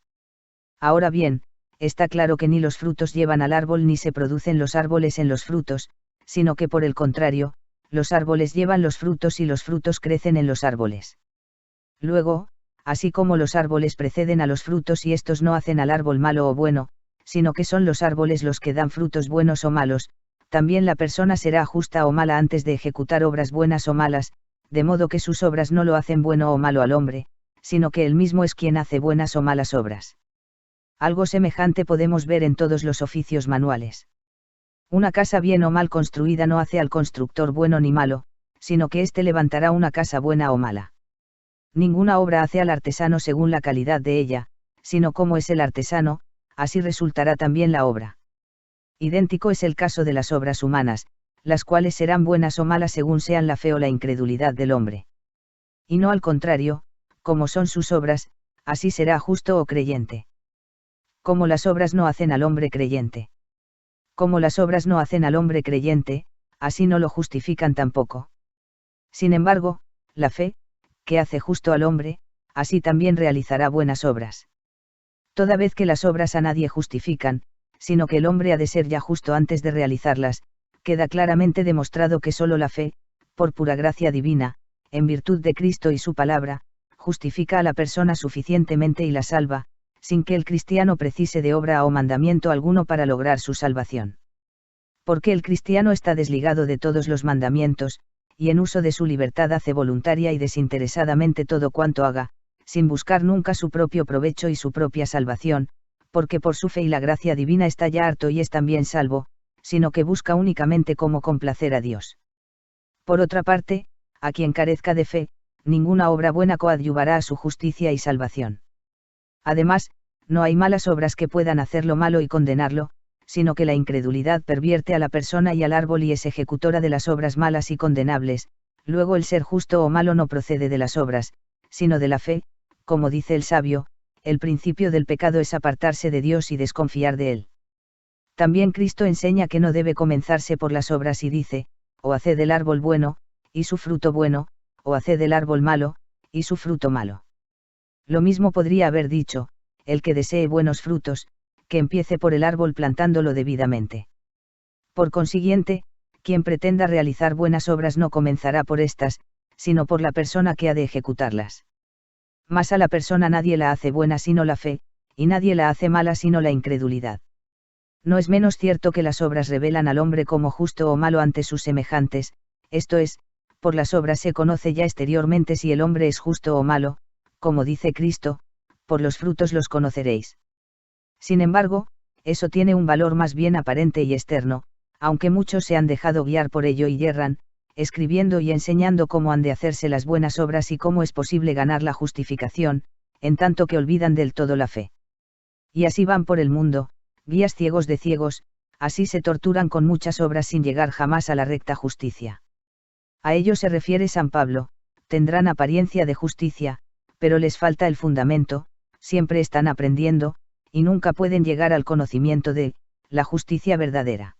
Ahora bien, está claro que ni los frutos llevan al árbol ni se producen los árboles en los frutos, sino que por el contrario, los árboles llevan los frutos y los frutos crecen en los árboles. Luego, así como los árboles preceden a los frutos y estos no hacen al árbol malo o bueno, sino que son los árboles los que dan frutos buenos o malos, también la persona será justa o mala antes de ejecutar obras buenas o malas, de modo que sus obras no lo hacen bueno o malo al hombre, sino que él mismo es quien hace buenas o malas obras. Algo semejante podemos ver en todos los oficios manuales. Una casa bien o mal construida no hace al constructor bueno ni malo, sino que éste levantará una casa buena o mala. Ninguna obra hace al artesano según la calidad de ella, sino como es el artesano, así resultará también la obra. Idéntico es el caso de las obras humanas, las cuales serán buenas o malas según sean la fe o la incredulidad del hombre. Y no al contrario, como son sus obras, así será justo o creyente. Como las obras no hacen al hombre creyente. Como las obras no hacen al hombre creyente, así no lo justifican tampoco. Sin embargo, la fe, que hace justo al hombre, así también realizará buenas obras. Toda vez que las obras a nadie justifican, sino que el hombre ha de ser ya justo antes de realizarlas, queda claramente demostrado que sólo la fe, por pura gracia divina, en virtud de Cristo y su palabra, justifica a la persona suficientemente y la salva, sin que el cristiano precise de obra o mandamiento alguno para lograr su salvación. Porque el cristiano está desligado de todos los mandamientos, y en uso de su libertad hace voluntaria y desinteresadamente todo cuanto haga, sin buscar nunca su propio provecho y su propia salvación, porque por su fe y la gracia divina está ya harto y es también salvo, sino que busca únicamente cómo complacer a Dios. Por otra parte, a quien carezca de fe, ninguna obra buena coadyuvará a su justicia y salvación. Además, no hay malas obras que puedan hacerlo malo y condenarlo, sino que la incredulidad pervierte a la persona y al árbol y es ejecutora de las obras malas y condenables. Luego el ser justo o malo no procede de las obras, sino de la fe, como dice el sabio, el principio del pecado es apartarse de Dios y desconfiar de él. También Cristo enseña que no debe comenzarse por las obras y dice, o haced el árbol bueno, y su fruto bueno, o haced el árbol malo, y su fruto malo. Lo mismo podría haber dicho, el que desee buenos frutos, que empiece por el árbol plantándolo debidamente. Por consiguiente, quien pretenda realizar buenas obras no comenzará por estas, sino por la persona que ha de ejecutarlas. Mas a la persona nadie la hace buena sino la fe, y nadie la hace mala sino la incredulidad. No es menos cierto que las obras revelan al hombre como justo o malo ante sus semejantes, esto es, por las obras se conoce ya exteriormente si el hombre es justo o malo, como dice Cristo, por los frutos los conoceréis. Sin embargo, eso tiene un valor más bien aparente y externo, aunque muchos se han dejado guiar por ello y yerran, escribiendo y enseñando cómo han de hacerse las buenas obras y cómo es posible ganar la justificación, en tanto que olvidan del todo la fe. Y así van por el mundo, guías ciegos de ciegos, así se torturan con muchas obras sin llegar jamás a la recta justicia. A ello se refiere San Pablo, tendrán apariencia de justicia, pero les falta el fundamento, siempre están aprendiendo, y nunca pueden llegar al conocimiento de la justicia verdadera.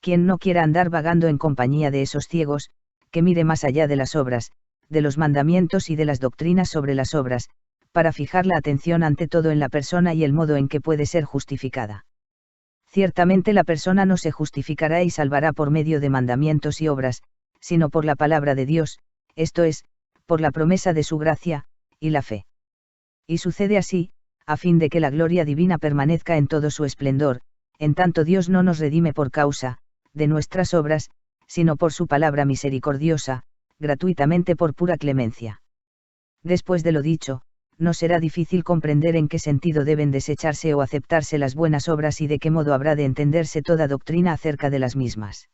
Quien no quiera andar vagando en compañía de esos ciegos, que mire más allá de las obras, de los mandamientos y de las doctrinas sobre las obras, para fijar la atención ante todo en la persona y el modo en que puede ser justificada. Ciertamente la persona no se justificará y salvará por medio de mandamientos y obras, sino por la palabra de Dios, esto es, por la promesa de su gracia, y la fe. Y sucede así, a fin de que la gloria divina permanezca en todo su esplendor, en tanto Dios no nos redime por causa de nuestras obras, sino por su palabra misericordiosa, gratuitamente por pura clemencia. Después de lo dicho, no será difícil comprender en qué sentido deben desecharse o aceptarse las buenas obras y de qué modo habrá de entenderse toda doctrina acerca de las mismas.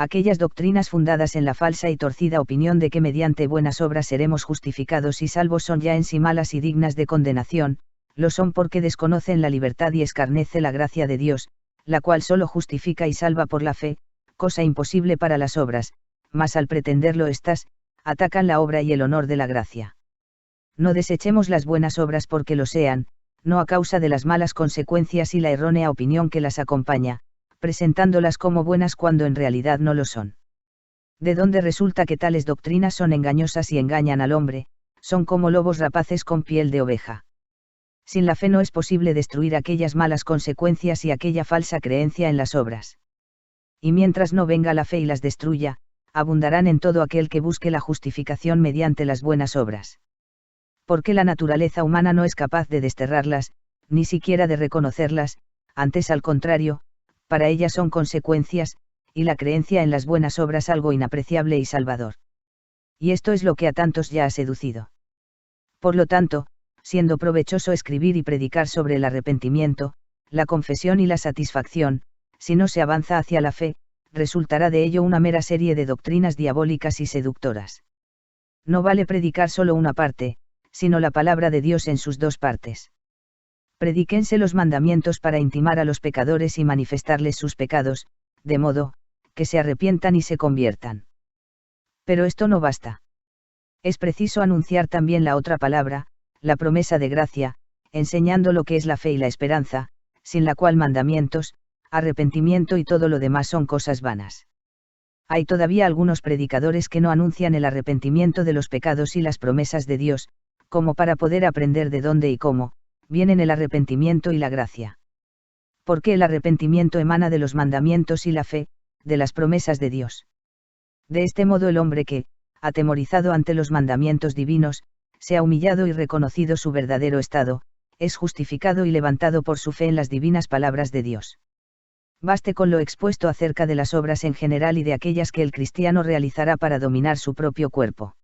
Aquellas doctrinas fundadas en la falsa y torcida opinión de que mediante buenas obras seremos justificados y salvos son ya en sí malas y dignas de condenación, lo son porque desconocen la libertad y escarnece la gracia de Dios, la cual solo justifica y salva por la fe, cosa imposible para las obras, mas al pretenderlo éstas, atacan la obra y el honor de la gracia. No desechemos las buenas obras porque lo sean, no a causa de las malas consecuencias y la errónea opinión que las acompaña, presentándolas como buenas cuando en realidad no lo son. De donde resulta que tales doctrinas son engañosas y engañan al hombre, son como lobos rapaces con piel de oveja. Sin la fe no es posible destruir aquellas malas consecuencias y aquella falsa creencia en las obras. Y mientras no venga la fe y las destruya, abundarán en todo aquel que busque la justificación mediante las buenas obras. Porque la naturaleza humana no es capaz de desterrarlas, ni siquiera de reconocerlas, antes al contrario, para ella son consecuencias, y la creencia en las buenas obras algo inapreciable y salvador. Y esto es lo que a tantos ya ha seducido. Por lo tanto, siendo provechoso escribir y predicar sobre el arrepentimiento, la confesión y la satisfacción, si no se avanza hacia la fe, resultará de ello una mera serie de doctrinas diabólicas y seductoras. No vale predicar solo una parte, sino la palabra de Dios en sus dos partes. Predíquense los mandamientos para intimar a los pecadores y manifestarles sus pecados, de modo, que se arrepientan y se conviertan. Pero esto no basta. Es preciso anunciar también la otra palabra, la promesa de gracia, enseñando lo que es la fe y la esperanza, sin la cual mandamientos, arrepentimiento y todo lo demás son cosas vanas. Hay todavía algunos predicadores que no anuncian el arrepentimiento de los pecados y las promesas de Dios, como para poder aprender de dónde y cómo vienen el arrepentimiento y la gracia. Porque el arrepentimiento emana de los mandamientos y la fe, de las promesas de Dios. De este modo el hombre que, atemorizado ante los mandamientos divinos, se ha humillado y reconocido su verdadero estado, es justificado y levantado por su fe en las divinas palabras de Dios. Baste con lo expuesto acerca de las obras en general y de aquellas que el cristiano realizará para dominar su propio cuerpo.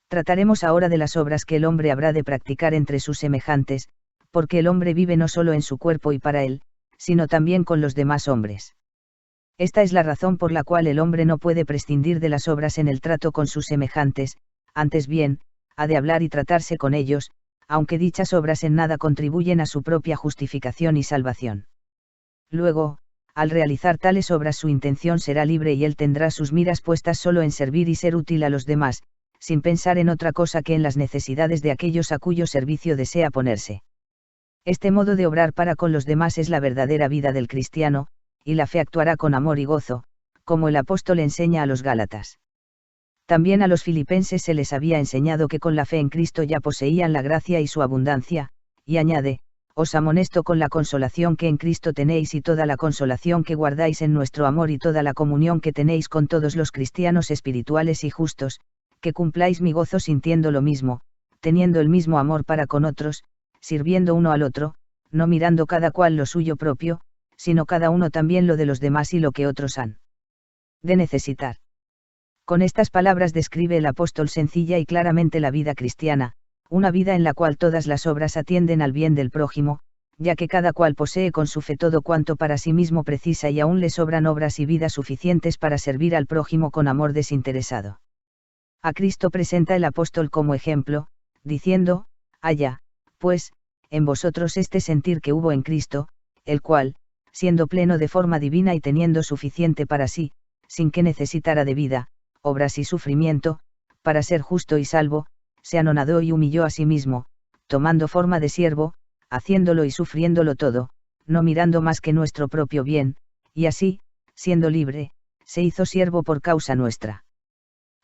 Trataremos ahora de las obras que el hombre habrá de practicar entre sus semejantes, porque el hombre vive no solo en su cuerpo y para él, sino también con los demás hombres. Esta es la razón por la cual el hombre no puede prescindir de las obras en el trato con sus semejantes, antes bien, ha de hablar y tratarse con ellos, aunque dichas obras en nada contribuyen a su propia justificación y salvación. Luego, al realizar tales obras su intención será libre y él tendrá sus miras puestas solo en servir y ser útil a los demás, sin pensar en otra cosa que en las necesidades de aquellos a cuyo servicio desea ponerse. Este modo de obrar para con los demás es la verdadera vida del cristiano, y la fe actuará con amor y gozo, como el apóstol enseña a los Gálatas. También a los filipenses se les había enseñado que con la fe en Cristo ya poseían la gracia y su abundancia, y añade, os amonesto con la consolación que en Cristo tenéis y toda la consolación que guardáis en nuestro amor y toda la comunión que tenéis con todos los cristianos espirituales y justos, que cumpláis mi gozo sintiendo lo mismo, teniendo el mismo amor para con otros, sirviendo uno al otro, no mirando cada cual lo suyo propio, sino cada uno también lo de los demás y lo que otros han de necesitar. Con estas palabras describe el apóstol sencilla y claramente la vida cristiana, una vida en la cual todas las obras atienden al bien del prójimo, ya que cada cual posee con su fe todo cuanto para sí mismo precisa y aún le sobran obras y vidas suficientes para servir al prójimo con amor desinteresado. A Cristo presenta el apóstol como ejemplo, diciendo, haya, pues, en vosotros este sentir que hubo en Cristo, el cual, siendo pleno de forma divina y teniendo suficiente para sí, sin que necesitara de vida, obras y sufrimiento, para ser justo y salvo, se anonadó y humilló a sí mismo, tomando forma de siervo, haciéndolo y sufriéndolo todo, no mirando más que nuestro propio bien, y así, siendo libre, se hizo siervo por causa nuestra.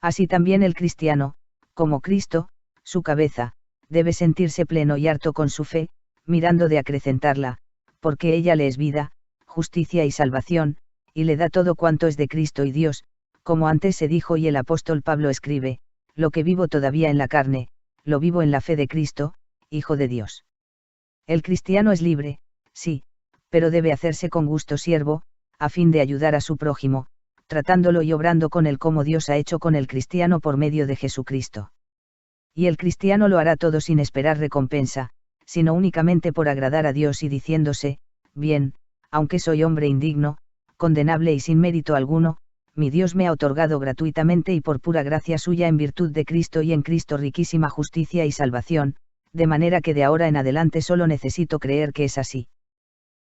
Así también el cristiano, como Cristo, su cabeza, debe sentirse pleno y harto con su fe, mirando de acrecentarla, porque ella le es vida, justicia y salvación, y le da todo cuanto es de Cristo y Dios, como antes se dijo y el apóstol Pablo escribe, lo que vivo todavía en la carne, lo vivo en la fe de Cristo, Hijo de Dios. El cristiano es libre, sí, pero debe hacerse con gusto siervo, a fin de ayudar a su prójimo, tratándolo y obrando con él como Dios ha hecho con el cristiano por medio de Jesucristo. Y el cristiano lo hará todo sin esperar recompensa, sino únicamente por agradar a Dios y diciéndose, bien, aunque soy hombre indigno, condenable y sin mérito alguno, mi Dios me ha otorgado gratuitamente y por pura gracia suya en virtud de Cristo y en Cristo riquísima justicia y salvación, de manera que de ahora en adelante solo necesito creer que es así.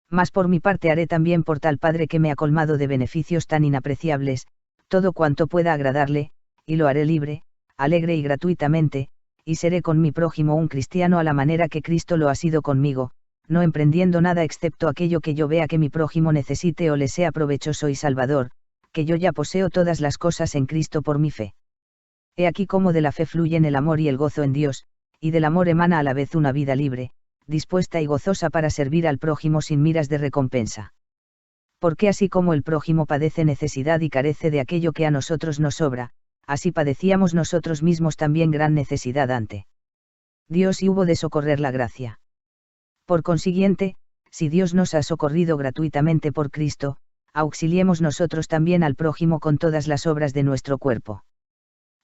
Mas por mi parte haré también por tal Padre que me ha colmado de beneficios tan inapreciables, todo cuanto pueda agradarle, y lo haré libre, alegre y gratuitamente, y seré con mi prójimo un cristiano a la manera que Cristo lo ha sido conmigo, no emprendiendo nada excepto aquello que yo vea que mi prójimo necesite o le sea provechoso y salvador, que yo ya poseo todas las cosas en Cristo por mi fe. He aquí cómo de la fe fluyen el amor y el gozo en Dios, y del amor emana a la vez una vida libre, dispuesta y gozosa para servir al prójimo sin miras de recompensa. Porque así como el prójimo padece necesidad y carece de aquello que a nosotros nos sobra, así padecíamos nosotros mismos también gran necesidad ante Dios y hubo de socorrer la gracia. Por consiguiente, si Dios nos ha socorrido gratuitamente por Cristo, auxiliemos nosotros también al prójimo con todas las obras de nuestro cuerpo.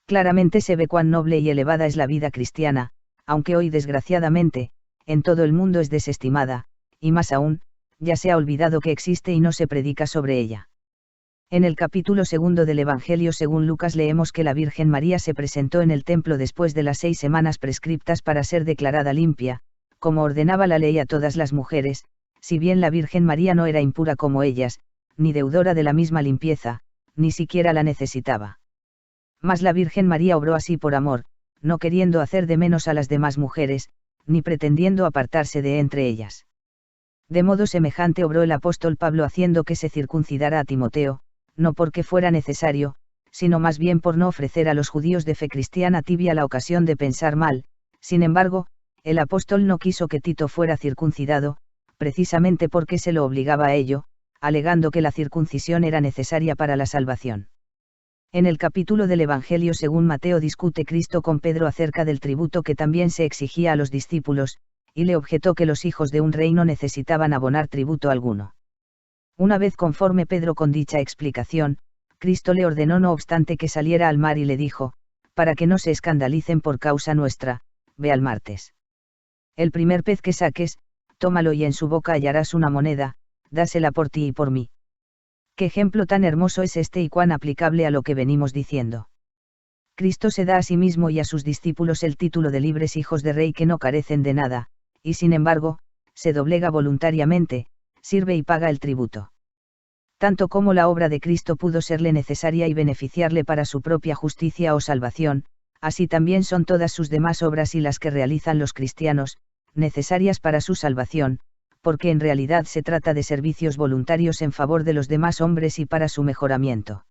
Claramente se ve cuán noble y elevada es la vida cristiana, aunque hoy desgraciadamente, en todo el mundo es desestimada, y más aún, ya se ha olvidado que existe y no se predica sobre ella. En el capítulo 2 del Evangelio según Lucas leemos que la Virgen María se presentó en el templo después de las 6 semanas prescriptas para ser declarada limpia, como ordenaba la ley a todas las mujeres, si bien la Virgen María no era impura como ellas, ni deudora de la misma limpieza, ni siquiera la necesitaba. Mas la Virgen María obró así por amor, no queriendo hacer de menos a las demás mujeres, ni pretendiendo apartarse de entre ellas. De modo semejante obró el apóstol Pablo haciendo que se circuncidara a Timoteo, no porque fuera necesario, sino más bien por no ofrecer a los judíos de fe cristiana tibia la ocasión de pensar mal. Sin embargo, el apóstol no quiso que Tito fuera circuncidado, precisamente porque se lo obligaba a ello, alegando que la circuncisión era necesaria para la salvación. En el capítulo del Evangelio según Mateo discute Cristo con Pedro acerca del tributo que también se exigía a los discípulos, y le objetó que los hijos de un rey no necesitaban abonar tributo alguno. Una vez conforme Pedro con dicha explicación, Cristo le ordenó no obstante que saliera al mar y le dijo, para que no se escandalicen por causa nuestra, ve al martes. El primer pez que saques, tómalo y en su boca hallarás una moneda, dásela por ti y por mí. Qué ejemplo tan hermoso es este y cuán aplicable a lo que venimos diciendo. Cristo se da a sí mismo y a sus discípulos el título de libres hijos de rey que no carecen de nada, y sin embargo, se doblega voluntariamente, sirve y paga el tributo. Tanto como la obra de Cristo pudo serle necesaria y beneficiarle para su propia justicia o salvación, así también son todas sus demás obras y las que realizan los cristianos, necesarias para su salvación, porque en realidad se trata de servicios voluntarios en favor de los demás hombres y para su mejoramiento.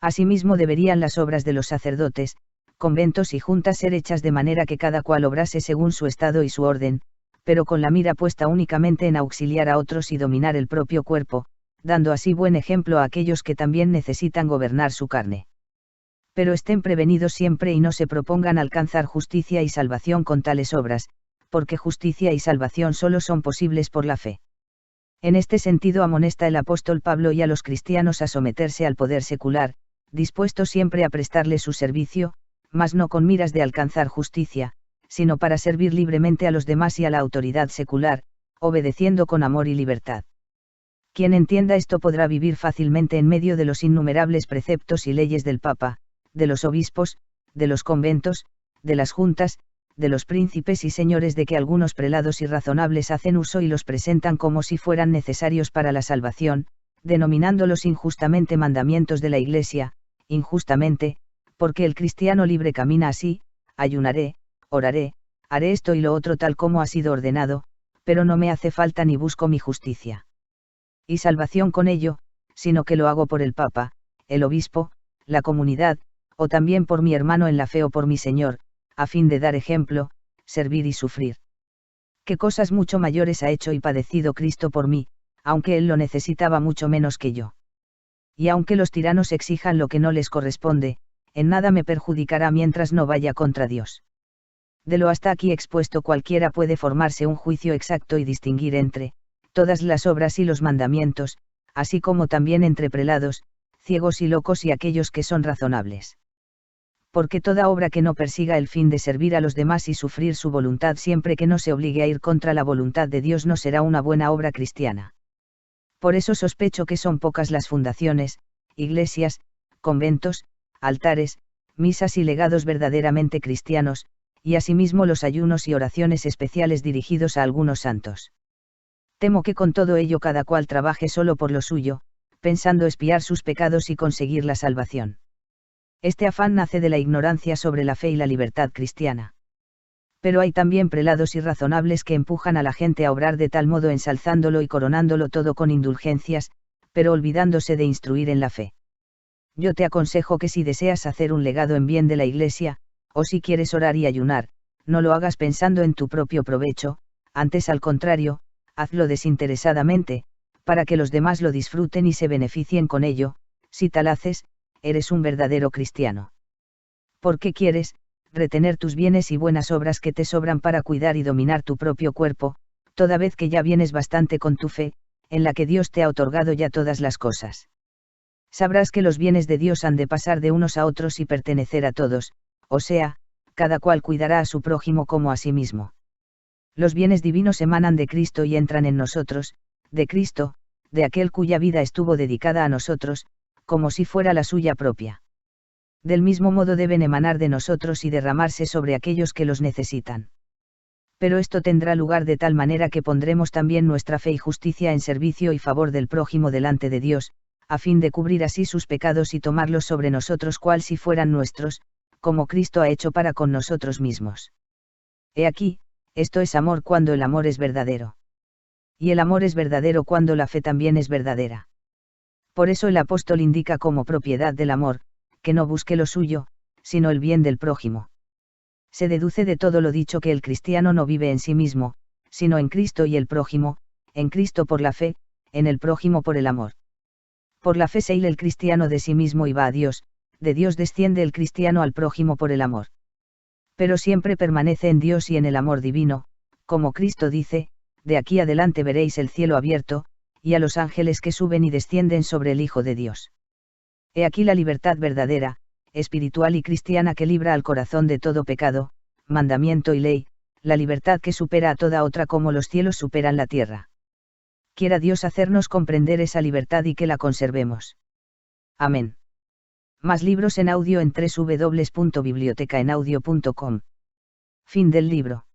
Asimismo deberían las obras de los sacerdotes, conventos y juntas ser hechas de manera que cada cual obrase según su estado y su orden, pero con la mira puesta únicamente en auxiliar a otros y dominar el propio cuerpo, dando así buen ejemplo a aquellos que también necesitan gobernar su carne. Pero estén prevenidos siempre y no se propongan alcanzar justicia y salvación con tales obras, porque justicia y salvación solo son posibles por la fe. En este sentido amonesta el apóstol Pablo y a los cristianos a someterse al poder secular, dispuestos siempre a prestarle su servicio, mas no con miras de alcanzar justicia, sino para servir libremente a los demás y a la autoridad secular, obedeciendo con amor y libertad. Quien entienda esto podrá vivir fácilmente en medio de los innumerables preceptos y leyes del Papa, de los obispos, de los conventos, de las juntas, de los príncipes y señores de que algunos prelados irrazonables hacen uso y los presentan como si fueran necesarios para la salvación, denominándolos injustamente mandamientos de la Iglesia, injustamente, porque el cristiano libre camina así: ayunaré, oraré, haré esto y lo otro tal como ha sido ordenado, pero no me hace falta ni busco mi justicia y salvación con ello, sino que lo hago por el Papa, el obispo, la comunidad, o también por mi hermano en la fe o por mi Señor, a fin de dar ejemplo, servir y sufrir. ¿Qué cosas mucho mayores ha hecho y padecido Cristo por mí, aunque Él lo necesitaba mucho menos que yo? Y aunque los tiranos exijan lo que no les corresponde, en nada me perjudicará mientras no vaya contra Dios. De lo hasta aquí expuesto cualquiera puede formarse un juicio exacto y distinguir entre todas las obras y los mandamientos, así como también entre prelados, ciegos y locos y aquellos que son razonables. Porque toda obra que no persiga el fin de servir a los demás y sufrir su voluntad siempre que no se obligue a ir contra la voluntad de Dios no será una buena obra cristiana. Por eso sospecho que son pocas las fundaciones, iglesias, conventos, altares, misas y legados verdaderamente cristianos, y asimismo los ayunos y oraciones especiales dirigidos a algunos santos. Temo que con todo ello cada cual trabaje solo por lo suyo, pensando expiar sus pecados y conseguir la salvación. Este afán nace de la ignorancia sobre la fe y la libertad cristiana. Pero hay también prelados irrazonables que empujan a la gente a obrar de tal modo ensalzándolo y coronándolo todo con indulgencias, pero olvidándose de instruir en la fe. Yo te aconsejo que si deseas hacer un legado en bien de la Iglesia, o si quieres orar y ayunar, no lo hagas pensando en tu propio provecho, antes al contrario, hazlo desinteresadamente, para que los demás lo disfruten y se beneficien con ello. Si tal haces, eres un verdadero cristiano. ¿Por qué quieres retener tus bienes y buenas obras que te sobran para cuidar y dominar tu propio cuerpo, toda vez que ya vienes bastante con tu fe, en la que Dios te ha otorgado ya todas las cosas? Sabrás que los bienes de Dios han de pasar de unos a otros y pertenecer a todos, o sea, cada cual cuidará a su prójimo como a sí mismo. Los bienes divinos emanan de Cristo y entran en nosotros, de Cristo, de aquel cuya vida estuvo dedicada a nosotros, como si fuera la suya propia. Del mismo modo deben emanar de nosotros y derramarse sobre aquellos que los necesitan. Pero esto tendrá lugar de tal manera que pondremos también nuestra fe y justicia en servicio y favor del prójimo delante de Dios, a fin de cubrir así sus pecados y tomarlos sobre nosotros cual si fueran nuestros, como Cristo ha hecho para con nosotros mismos. He aquí, esto es amor cuando el amor es verdadero. Y el amor es verdadero cuando la fe también es verdadera. Por eso el apóstol indica como propiedad del amor, que no busque lo suyo, sino el bien del prójimo. Se deduce de todo lo dicho que el cristiano no vive en sí mismo, sino en Cristo y el prójimo, en Cristo por la fe, en el prójimo por el amor. Por la fe se hila el cristiano de sí mismo y va a Dios, de Dios desciende el cristiano al prójimo por el amor. Pero siempre permanece en Dios y en el amor divino, como Cristo dice: de aquí adelante veréis el cielo abierto, y a los ángeles que suben y descienden sobre el Hijo de Dios. He aquí la libertad verdadera, espiritual y cristiana que libra al corazón de todo pecado, mandamiento y ley, la libertad que supera a toda otra como los cielos superan la tierra. Quiera Dios hacernos comprender esa libertad y que la conservemos. Amén. Más libros en audio en www.bibliotecaenaudio.com. Fin del libro.